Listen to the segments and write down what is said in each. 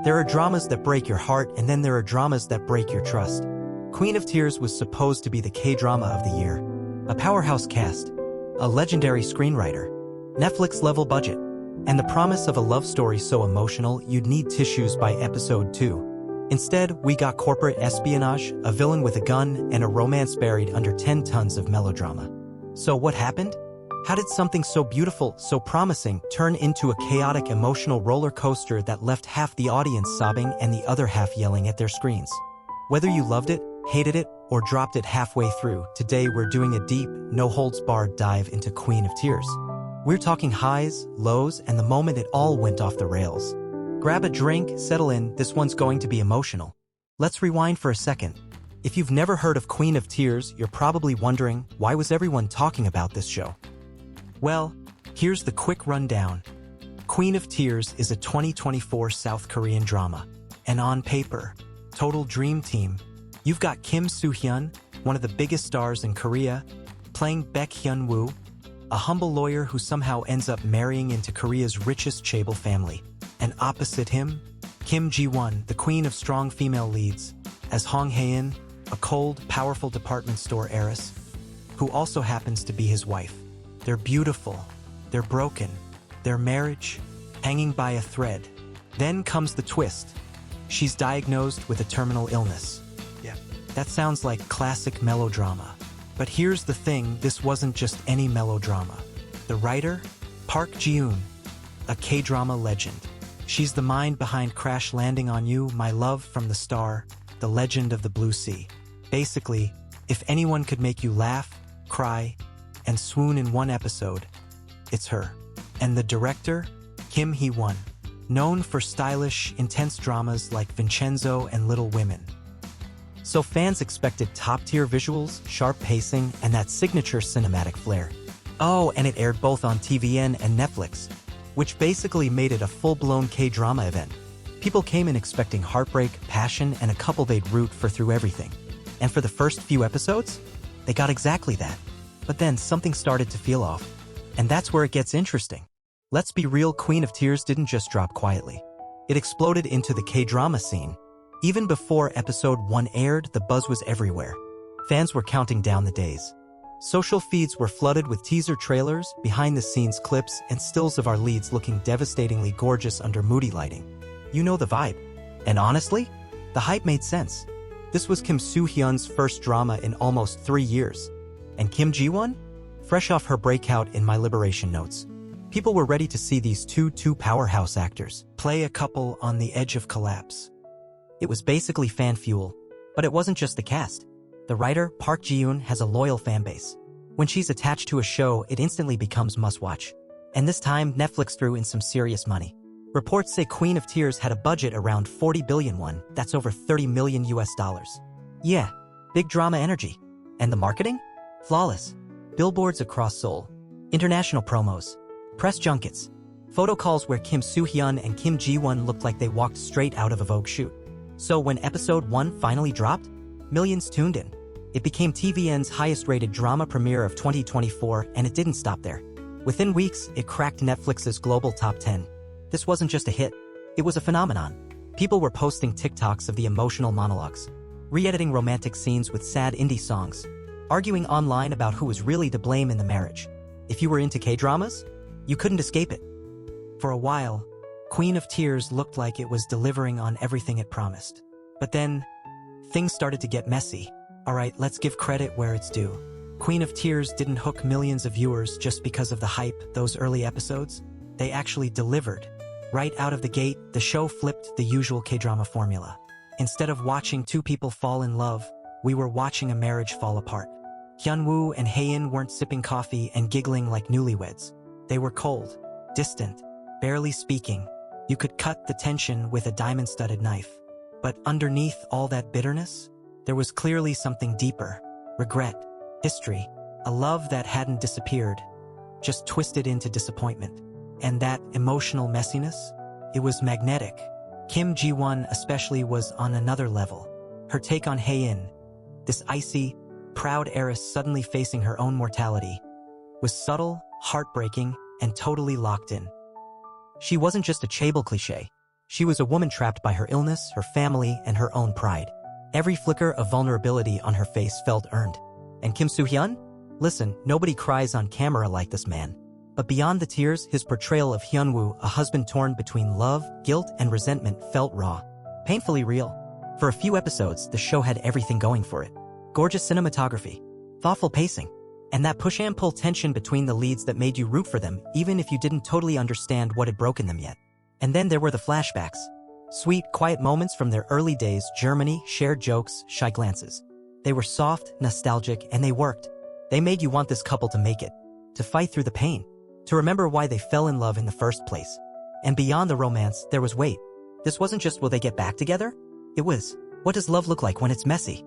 There are dramas that break your heart, and then there are dramas that break your trust. Queen of Tears was supposed to be the K-drama of the year. A powerhouse cast, a legendary screenwriter, Netflix-level budget, and the promise of a love story so emotional you'd need tissues by episode 2. Instead, we got corporate espionage, a villain with a gun, and a romance buried under 10 tons of melodrama. So what happened? How did something so beautiful, so promising, turn into a chaotic emotional roller coaster that left half the audience sobbing and the other half yelling at their screens? Whether you loved it, hated it, or dropped it halfway through, today we're doing a deep, no-holds-barred dive into Queen of Tears. We're talking highs, lows, and the moment it all went off the rails. Grab a drink, settle in, this one's going to be emotional. Let's rewind for a second. If you've never heard of Queen of Tears, you're probably wondering, why was everyone talking about this show? Well, here's the quick rundown. Queen of Tears is a 2024 South Korean drama. And on paper, total dream team. You've got Kim Soo-hyun, one of the biggest stars in Korea, playing Baek Hyun-woo, a humble lawyer who somehow ends up marrying into Korea's richest chaebol family. And opposite him, Kim Ji-won, the queen of strong female leads, as Hong Hae-in, a cold, powerful department store heiress, who also happens to be his wife. They're beautiful, they're broken, their marriage hanging by a thread. Then comes the twist. She's diagnosed with a terminal illness. Yeah, that sounds like classic melodrama. But here's the thing, this wasn't just any melodrama. The writer, Park Ji-yoon, a K-drama legend. She's the mind behind Crash Landing on You, My Love from the Star, The Legend of the Blue Sea. Basically, if anyone could make you laugh, cry, and swoon in one episode, it's her. And the director, Kim Hee-won, known for stylish, intense dramas like Vincenzo and Little Women. So fans expected top-tier visuals, sharp pacing, and that signature cinematic flair. Oh, and it aired both on TVN and Netflix, which basically made it a full-blown K-drama event. People came in expecting heartbreak, passion, and a couple they'd root for through everything. And for the first few episodes, they got exactly that. But then something started to feel off. And that's where it gets interesting. Let's be real, Queen of Tears didn't just drop quietly. It exploded into the K-drama scene. Even before episode 1 aired, the buzz was everywhere. Fans were counting down the days. Social feeds were flooded with teaser trailers, behind-the-scenes clips, and stills of our leads looking devastatingly gorgeous under moody lighting. You know the vibe. And honestly, the hype made sense. This was Kim Soo-hyun's first drama in almost 3 years. And Kim Ji-won? Fresh off her breakout in My Liberation Notes. People were ready to see these two powerhouse actors play a couple on the edge of collapse. It was basically fan fuel, but it wasn't just the cast. The writer, Park Ji-yoon, has a loyal fan base. When she's attached to a show, it instantly becomes must-watch. And this time, Netflix threw in some serious money. Reports say Queen of Tears had a budget around 40 billion won, that's over 30 million US dollars. Yeah, big drama energy. And the marketing? Flawless. Billboards across Seoul. International promos. Press junkets. Photo calls where Kim Soo-hyun and Kim Ji-won looked like they walked straight out of a Vogue shoot. So when episode 1 finally dropped, millions tuned in. It became TVN's highest-rated drama premiere of 2024, and it didn't stop there. Within weeks, it cracked Netflix's global top 10. This wasn't just a hit. It was a phenomenon. People were posting TikToks of the emotional monologues, re-editing romantic scenes with sad indie songs, arguing online about who was really to blame in the marriage. If you were into K-dramas, you couldn't escape it. For a while, Queen of Tears looked like it was delivering on everything it promised. But then, things started to get messy. Alright, let's give credit where it's due. Queen of Tears didn't hook millions of viewers just because of the hype, those early episodes. They actually delivered. Right out of the gate, the show flipped the usual K-drama formula. Instead of watching two people fall in love, we were watching a marriage fall apart. Hyun-woo and Hae-in weren't sipping coffee and giggling like newlyweds. They were cold, distant, barely speaking. You could cut the tension with a diamond-studded knife. But underneath all that bitterness, there was clearly something deeper. Regret, history, a love that hadn't disappeared, just twisted into disappointment. And that emotional messiness, it was magnetic. Kim Ji-won especially was on another level. Her take on Hae-in, this icy, proud heiress suddenly facing her own mortality, was subtle, heartbreaking, and totally locked in. She wasn't just a chaebol cliché. She was a woman trapped by her illness, her family, and her own pride. Every flicker of vulnerability on her face felt earned. And Kim Soo-hyun? Listen, nobody cries on camera like this man. But beyond the tears, his portrayal of Hyun-woo, a husband torn between love, guilt, and resentment, felt raw. Painfully real. For a few episodes, the show had everything going for it. Gorgeous cinematography, thoughtful pacing, and that push-and-pull tension between the leads that made you root for them, even if you didn't totally understand what had broken them yet. And then there were the flashbacks. Sweet, quiet moments from their early days, Germany, shared jokes, shy glances. They were soft, nostalgic, and they worked. They made you want this couple to make it, to fight through the pain, to remember why they fell in love in the first place. And beyond the romance, there was weight. This wasn't just will they get back together? It was, what does love look like when it's messy?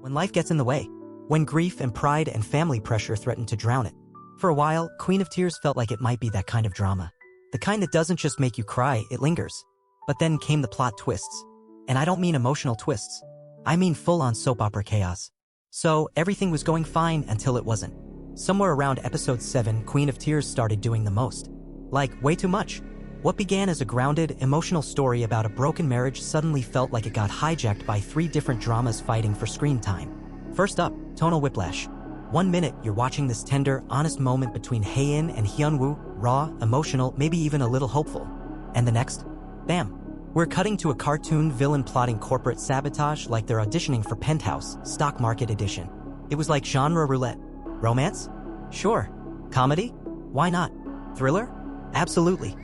When life gets in the way? When grief and pride and family pressure threaten to drown it? For a while, Queen of Tears felt like it might be that kind of drama. The kind that doesn't just make you cry, it lingers. But then came the plot twists. And I don't mean emotional twists. I mean full-on soap opera chaos. So, everything was going fine until it wasn't. Somewhere around episode 7, Queen of Tears started doing the most. Like, way too much. What began as a grounded, emotional story about a broken marriage suddenly felt like it got hijacked by 3 different dramas fighting for screen time. First up, tonal whiplash. 1 minute, you're watching this tender, honest moment between Hyun and Hyun-woo, raw, emotional, maybe even a little hopeful. And the next? Bam! We're cutting to a cartoon villain plotting corporate sabotage like they're auditioning for Penthouse, Stock Market Edition. It was like genre roulette. Romance? Sure. Comedy? Why not? Thriller? Absolutely.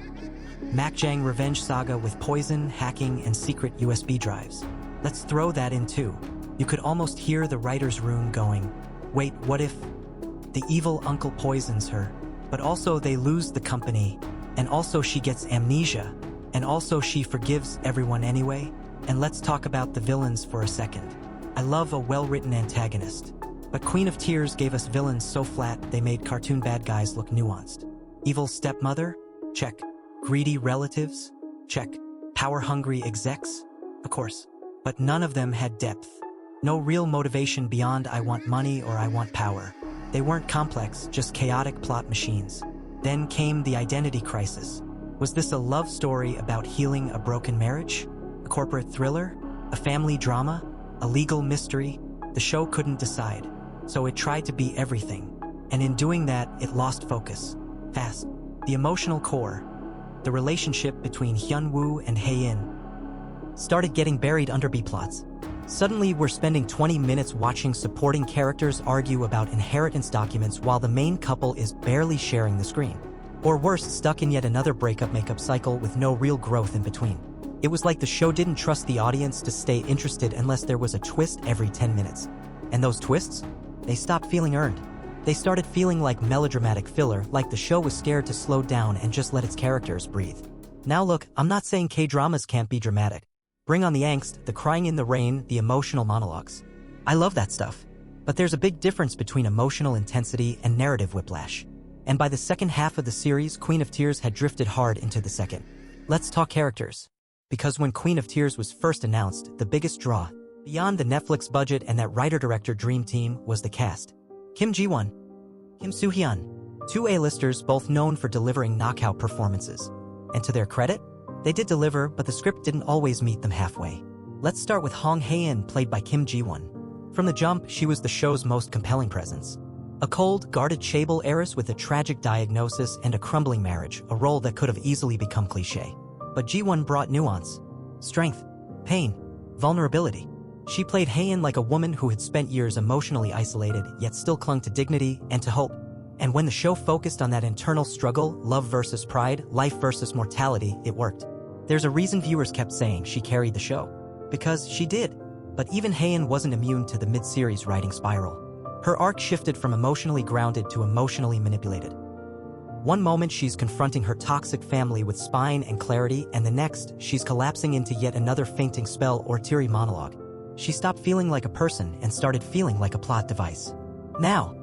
Makjang revenge saga with poison, hacking, and secret USB drives. Let's throw that in too. You could almost hear the writer's room going, wait, what if the evil uncle poisons her, but also they lose the company, and also she gets amnesia, and also she forgives everyone anyway? And let's talk about the villains for a second. I love a well-written antagonist, but Queen of Tears gave us villains so flat they made cartoon bad guys look nuanced. Evil stepmother? Check. Greedy relatives? Check. Power-hungry execs? Of course. But none of them had depth. No real motivation beyond I want money or I want power. They weren't complex, just chaotic plot machines. Then came the identity crisis. Was this a love story about healing a broken marriage? A corporate thriller? A family drama? A legal mystery? The show couldn't decide, so it tried to be everything. And in doing that, it lost focus. Fast. The emotional core, the relationship between Hyun-woo and Hyun, started getting buried under B-plots. Suddenly, we're spending 20 minutes watching supporting characters argue about inheritance documents while the main couple is barely sharing the screen. Or worse, stuck in yet another breakup-makeup cycle with no real growth in between. It was like the show didn't trust the audience to stay interested unless there was a twist every 10 minutes. And those twists? They stopped feeling earned. They started feeling like melodramatic filler, like the show was scared to slow down and just let its characters breathe. Now look, I'm not saying K-dramas can't be dramatic. Bring on the angst, the crying in the rain, the emotional monologues. I love that stuff. But there's a big difference between emotional intensity and narrative whiplash. And by the second half of the series, Queen of Tears had drifted hard into the second. Let's talk characters. Because when Queen of Tears was first announced, the biggest draw, beyond the Netflix budget and that writer-director dream team, was the cast. Kim Ji-won, Kim Soo-hyun, 2 A-listers both known for delivering knockout performances. And to their credit, they did deliver, but the script didn't always meet them halfway. Let's start with Hong Hae-in, played by Kim Ji-won. From the jump, she was the show's most compelling presence. A cold, guarded chaebol heiress with a tragic diagnosis and a crumbling marriage, a role that could have easily become cliché. But Ji-won brought nuance, strength, pain, vulnerability. She played Hae-in like a woman who had spent years emotionally isolated, yet still clung to dignity and to hope. And when the show focused on that internal struggle, love versus pride, life versus mortality, it worked. There's a reason viewers kept saying she carried the show. Because she did. But even Hae-in wasn't immune to the mid-series writing spiral. Her arc shifted from emotionally grounded to emotionally manipulated. One moment she's confronting her toxic family with spine and clarity, and the next, she's collapsing into yet another fainting spell or teary monologue. She stopped feeling like a person and started feeling like a plot device. Now,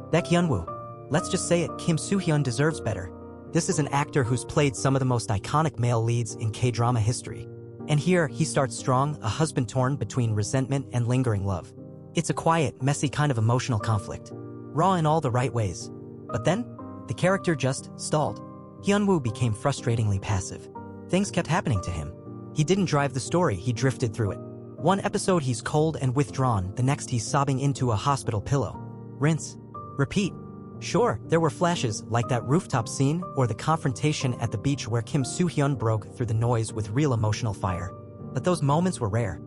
Baek Hyun-woo. Let's just say it, Kim Soo-hyun deserves better. This is an actor who's played some of the most iconic male leads in K-drama history. And here, he starts strong, a husband torn between resentment and lingering love. It's a quiet, messy kind of emotional conflict. Raw in all the right ways. But then, the character just stalled. Hyun-woo became frustratingly passive. Things kept happening to him. He didn't drive the story, he drifted through it. One episode he's cold and withdrawn, the next he's sobbing into a hospital pillow. Rinse. Repeat. Sure, there were flashes, like that rooftop scene or the confrontation at the beach where Kim Soo-hyun broke through the noise with real emotional fire. But those moments were rare.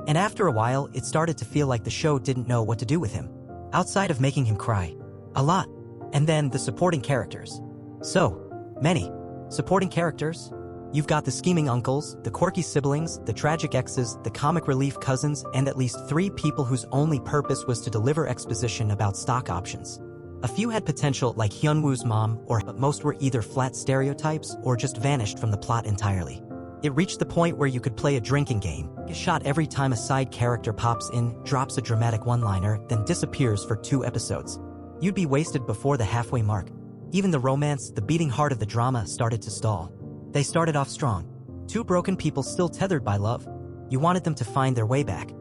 And after a while, it started to feel like the show didn't know what to do with him, outside of making him cry. A lot. And then the supporting characters. So many supporting characters. You've got the scheming uncles, the quirky siblings, the tragic exes, the comic relief cousins, and at least 3 people whose only purpose was to deliver exposition about stock options. A few had potential, like Hyun-woo's mom, but most were either flat stereotypes or just vanished from the plot entirely. It reached the point where you could play a drinking game, get shot every time a side character pops in, drops a dramatic one-liner, then disappears for 2 episodes. You'd be wasted before the halfway mark. Even the romance, the beating heart of the drama, started to stall. They started off strong. 2 broken people still tethered by love. You wanted them to find their way back.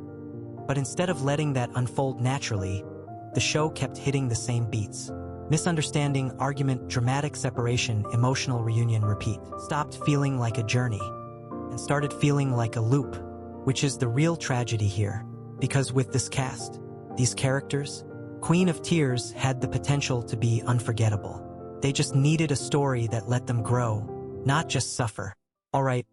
But instead of letting that unfold naturally, the show kept hitting the same beats. Misunderstanding, argument, dramatic separation, emotional reunion, repeat. Stopped feeling like a journey and started feeling like a loop, which is the real tragedy here. Because with this cast, these characters, Queen of Tears had the potential to be unforgettable. They just needed a story that let them grow, not just suffer. Alright,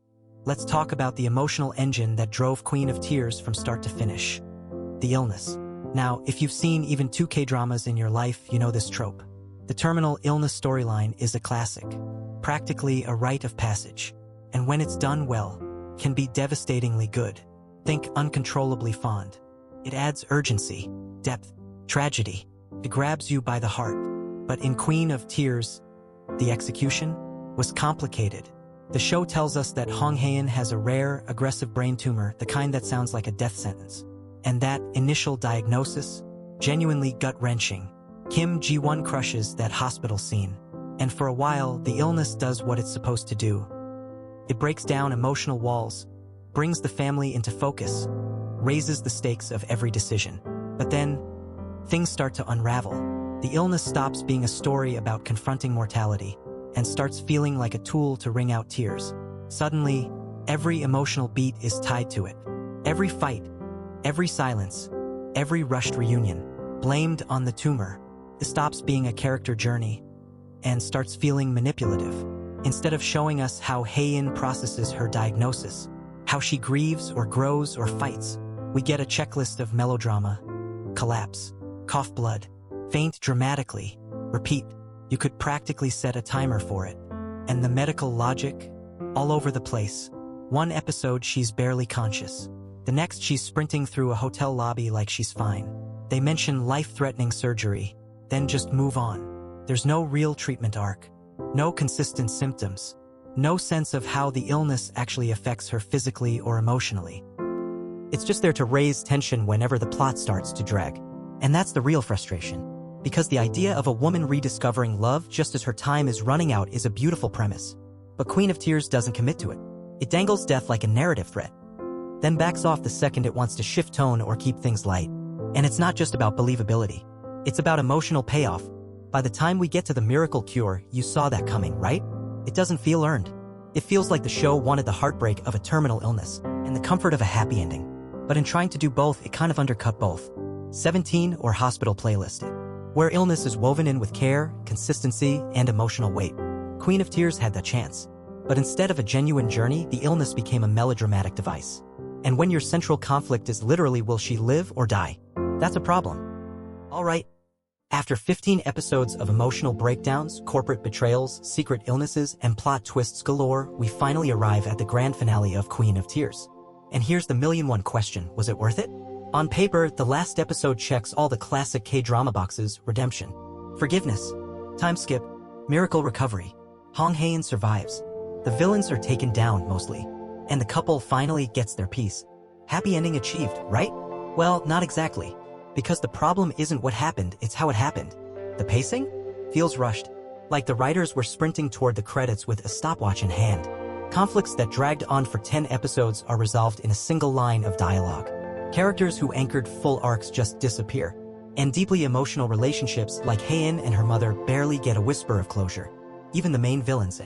let's talk about the emotional engine that drove Queen of Tears from start to finish. The illness. Now, if you've seen even 2 K-dramas in your life, you know this trope. The terminal illness storyline is a classic, practically a rite of passage, and when it's done well, can be devastatingly good. Think uncontrollably fond. It adds urgency, depth, tragedy. It grabs you by the heart. But in Queen of Tears, the execution was complicated. The show tells us that Hong Hae-in has a rare, aggressive brain tumor, the kind that sounds like a death sentence. And that initial diagnosis, genuinely gut-wrenching. Kim Ji-won crushes that hospital scene. And for a while, the illness does what it's supposed to do. It breaks down emotional walls, brings the family into focus, raises the stakes of every decision. But then, things start to unravel. The illness stops being a story about confronting mortality and starts feeling like a tool to wring out tears. Suddenly, every emotional beat is tied to it. Every fight, every silence, every rushed reunion, blamed on the tumor. It stops being a character journey and starts feeling manipulative. Instead of showing us how Hae-in processes her diagnosis, how she grieves or grows or fights, we get a checklist of melodrama. Collapse, cough blood, faint dramatically, repeat. You could practically set a timer for it. And the medical logic, all over the place. One episode she's barely conscious. The next she's sprinting through a hotel lobby like she's fine. They mention life-threatening surgery, then just move on. There's no real treatment arc, no consistent symptoms, no sense of how the illness actually affects her physically or emotionally. It's just there to raise tension whenever the plot starts to drag. And that's the real frustration. Because the idea of a woman rediscovering love just as her time is running out is a beautiful premise. But Queen of Tears doesn't commit to it. It dangles death like a narrative threat, then backs off the second it wants to shift tone or keep things light. And it's not just about believability. It's about emotional payoff. By the time we get to the miracle cure, you saw that coming, right? It doesn't feel earned. It feels like the show wanted the heartbreak of a terminal illness and the comfort of a happy ending. But in trying to do both, it kind of undercut both. 17 or Hospital Playlist, where illness is woven in with care, consistency, and emotional weight. Queen of Tears had that chance. But instead of a genuine journey, the illness became a melodramatic device. And when your central conflict is literally will she live or die, that's a problem. Alright. After 15 episodes of emotional breakdowns, corporate betrayals, secret illnesses, and plot twists galore, we finally arrive at the grand finale of Queen of Tears. And here's the million-one question, was it worth it? On paper, the last episode checks all the classic K-drama boxes: redemption, forgiveness, time skip, miracle recovery. Hong Hae-in survives. The villains are taken down, mostly. And the couple finally gets their peace. Happy ending achieved, right? Well, not exactly. Because the problem isn't what happened, it's how it happened. The pacing? Feels rushed. Like the writers were sprinting toward the credits with a stopwatch in hand. Conflicts that dragged on for 10 episodes are resolved in a single line of dialogue. Characters who anchored full arcs just disappear. And deeply emotional relationships like Hae-in and her mother barely get a whisper of closure. Even the main villains.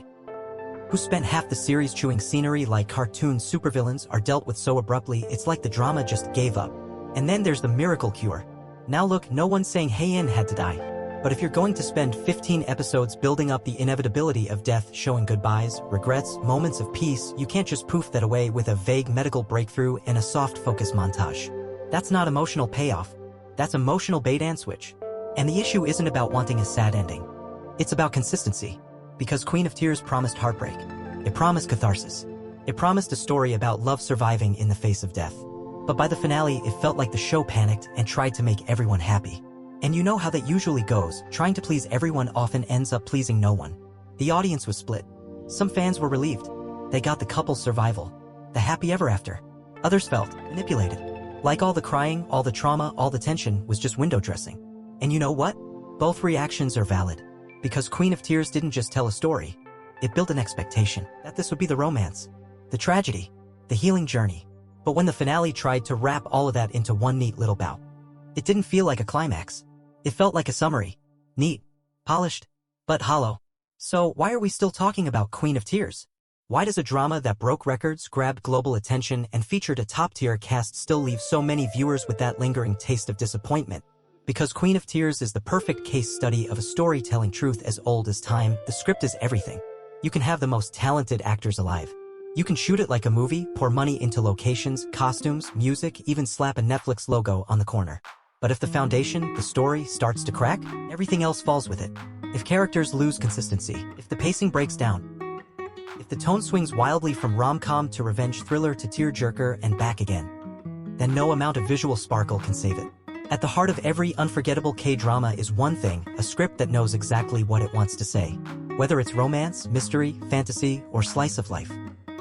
who spent half the series chewing scenery like cartoon supervillains, are dealt with so abruptly it's like the drama just gave up. And then there's the miracle cure. Now look, no one's saying Hyun had to die. But if you're going to spend 15 episodes building up the inevitability of death, showing goodbyes, regrets, moments of peace, you can't just poof that away with a vague medical breakthrough and a soft focus montage. That's not emotional payoff. That's emotional bait-and-switch. And the issue isn't about wanting a sad ending. It's about consistency. Because Queen of Tears promised heartbreak. It promised catharsis. It promised a story about love surviving in the face of death. But by the finale, it felt like the show panicked and tried to make everyone happy. And you know how that usually goes, trying to please everyone often ends up pleasing no one. The audience was split. Some fans were relieved. They got the couple's survival. The happy ever after. Others felt manipulated. Like all the crying, all the trauma, all the tension was just window dressing. And you know what? Both reactions are valid. Because Queen of Tears didn't just tell a story. It built an expectation that this would be the romance, the tragedy, the healing journey. But when the finale tried to wrap all of that into one neat little bout, it didn't feel like a climax. It felt like a summary. Neat, polished, but hollow. So why are we still talking about Queen of Tears? Why does a drama that broke records, grabbed global attention, and featured a top-tier cast still leave so many viewers with that lingering taste of disappointment? Because Queen of Tears is the perfect case study of a storytelling truth as old as time. The script is everything. You can have the most talented actors alive. You can shoot it like a movie, pour money into locations, costumes, music, even slap a Netflix logo on the corner. But if the foundation, the story, starts to crack, everything else falls with it. If characters lose consistency, if the pacing breaks down, if the tone swings wildly from rom-com to revenge thriller to tearjerker and back again, then no amount of visual sparkle can save it. At the heart of every unforgettable K-drama is one thing, a script that knows exactly what it wants to say. Whether it's romance, mystery, fantasy, or slice of life.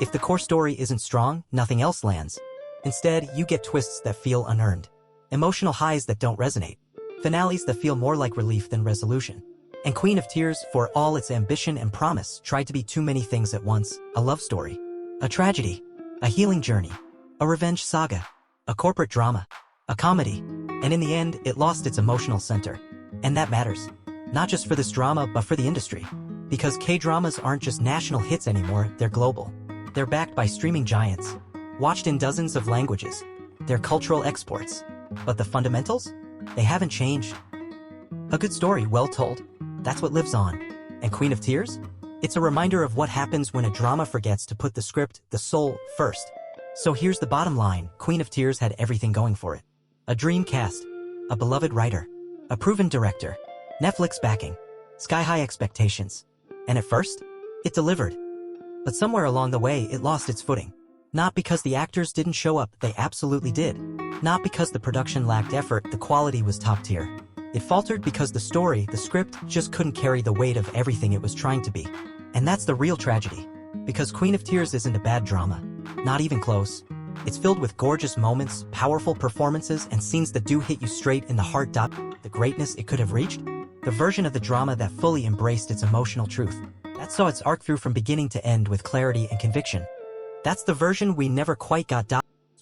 If the core story isn't strong, nothing else lands. Instead, you get twists that feel unearned. Emotional highs that don't resonate. Finales that feel more like relief than resolution. And Queen of Tears, for all its ambition and promise, tried to be too many things at once. A love story. A tragedy. A healing journey. A revenge saga. A corporate drama. A comedy. And in the end, it lost its emotional center. And that matters. Not just for this drama, but for the industry. Because K-dramas aren't just national hits anymore, they're global. They're backed by streaming giants. Watched in dozens of languages. They're cultural exports. But the fundamentals? They haven't changed. A good story, well told. That's what lives on. And Queen of Tears? It's a reminder of what happens when a drama forgets to put the script, the soul, first. So here's the bottom line. Queen of Tears had everything going for it. A dream cast. A beloved writer. A proven director. Netflix backing. Sky-high expectations. And at first, it delivered. But somewhere along the way, it lost its footing. Not because the actors didn't show up, they absolutely did. Not because the production lacked effort, the quality was top tier. It faltered because the story, the script, just couldn't carry the weight of everything it was trying to be. And that's the real tragedy. Because Queen of Tears isn't a bad drama. Not even close. It's filled with gorgeous moments, powerful performances, and scenes that do hit you straight in the heart. The greatness it could have reached? The version of the drama that fully embraced its emotional truth. That saw its arc through from beginning to end with clarity and conviction. That's the version we never quite got.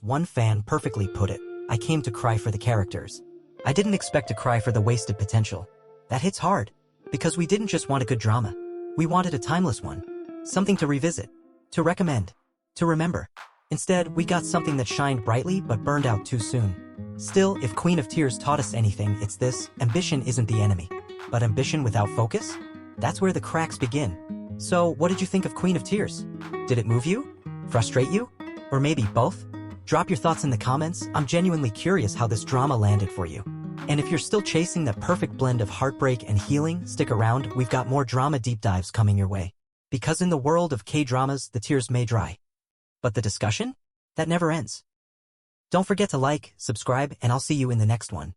One fan perfectly put it. I came to cry for the characters. I didn't expect to cry for the wasted potential. That hits hard. Because we didn't just want a good drama. We wanted a timeless one. Something to revisit. To recommend. To remember. Instead, we got something that shined brightly but burned out too soon. Still, if Queen of Tears taught us anything, it's this: ambition isn't the enemy. But ambition without focus? That's where the cracks begin. So, what did you think of Queen of Tears? Did it move you? Frustrate you? Or maybe both? Drop your thoughts in the comments. I'm genuinely curious how this drama landed for you. And if you're still chasing that perfect blend of heartbreak and healing, stick around, we've got more drama deep dives coming your way. Because in the world of K-dramas, the tears may dry. But the discussion? That never ends. Don't forget to like, subscribe, and I'll see you in the next one.